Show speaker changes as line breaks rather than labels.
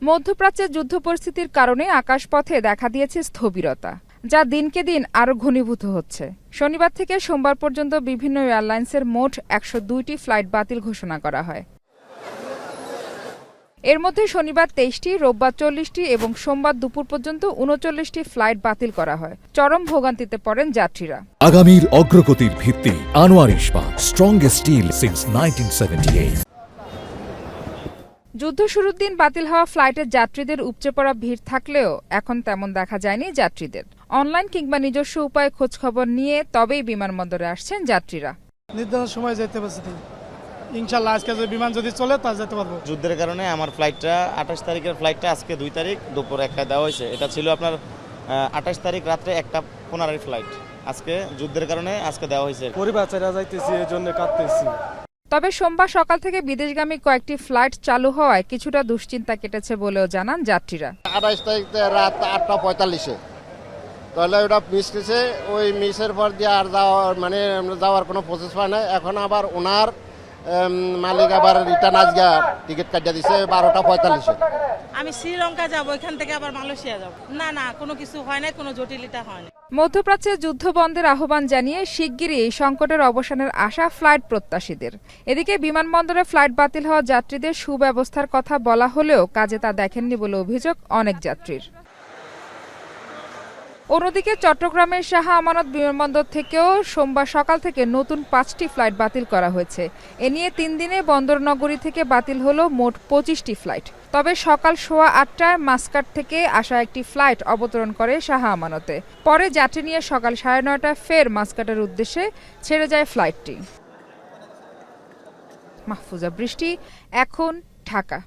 মধ্যপ্রাচ্যের যুদ্ধ পরিস্থিতির কারণে আকাশপথে দেখা দিয়েছে স্থবিরতা, যা দিনকে দিন আরও ঘনীভূত হচ্ছে। শনিবার থেকে সোমবার পর্যন্ত বিভিন্ন এয়ারলাইন্সের মোট ১০২টি ফ্লাইট বাতিল ঘোষণা করা হয়। এর মধ্যে শনিবার ২৩টি, রোববার ৪০টি এবং সোমবার দুপুর পর্যন্ত ৩৯টি ফ্লাইট বাতিল করা হয়। চরম ভোগান্তিতে পড়েন যাত্রীরা।
আগামীর অগ্রগতির ভিত্তি আনোয়ার ইস্পাত, স্ট্রংগেস্ট স্টিল সিন্স 1978।
যুদ্ধ শুরুর দিন বাতিল হওয়া ফ্লাইটের যাত্রীদের উপচে পড়া ভিড় থাকলেও এখন তেমন দেখা যায়নি যাত্রীদের। অনলাইন কিংবা নিজস্ব উপায়ে খোঁজখবর নিয়ে তবেই বিমানবন্দরে আসছেন যাত্রীরা।
নির্ধারিত সময় যেতে পারছি, ইনশাল্লাহ আজকে যদি বিমান যদি চলে তা যেতে পারবো।
যুদ্ধের কারণে আমার ফ্লাইটটা ২৮ তারিখের ফ্লাইটটা আজকে ২ তারিখ দুপুর ১টায় দেওয়া হয়েছে। এটা ছিল আপনার ২৮ তারিখ রাত্রে ১টা ১৫ ফ্লাইট। আজকে যুদ্ধের কারণে আজকে দেওয়া হয়েছে।
পরিবার ছেড়ে যাইতেছি, এই জন্য কাঁদতেছি।
তবে সোমবার সকাল থেকে বিদেশগামী কয়েকটি ফ্লাইট চালু হওয়ায় কিছুটা দুশ্চিন্তা কেটেছে বলেও জানান যাত্রীরা।
২৮ তারিখ রাত ৮টা ৪৫-এ তাহলে ওটা মিস গেছে। ওই মিসের পর দিয়ে আর যাওয়ার কোনো প্রসেস হয় না। এখন আবার ওনার মালিক আবার রিটার্ন আজকে টিকিট কাটিয়ে দিছে ১২টা ৪৫-এ।
আমি শ্রীলঙ্কা যাব, এখান থেকে আবার মালয়েশিয়া যাব। না কোনো কিছু হয় না, কোনো জটিলতা হয় না।
মধ্যপ্রাচ্যে যুদ্ধ বন্ধের আহ্বান জানিয়ে শিগগিরই এই সংকটের অবসানের আশা ফ্লাইট প্রত্যাশীদের। এদিকে বিমানবন্দরে ফ্লাইট বাতিল হওয়া যাত্রীদের সুব্যবস্থার কথা বলা হলেও কাজে তা দেখেননি বলে অভিযোগ অনেক যাত্রীর। অন্যদিকে চট্টগ্রামের শাহ আমানত বিমানবন্দর থেকেও সোমবার সকাল থেকে নতুন ৫টি ফ্লাইট বাতিল করা হয়েছে। এ নিয়ে ৩ দিনে বন্দর নগরী থেকে বাতিল হলো মোট ২৫টি ফ্লাইট। তবে সকাল ৮:১৮টায় মাস্কাট থেকে আসা একটি ফ্লাইট অবতরণ করে শাহ আমানতে। পরে যাত্রী নিয়ে সকাল ৯:৩০টায় ফের মাস্কাটের উদ্দেশ্যে ছেড়ে যায় ফ্লাইটটি। মাহফুজা বৃষ্টি, এখন, ঢাকা।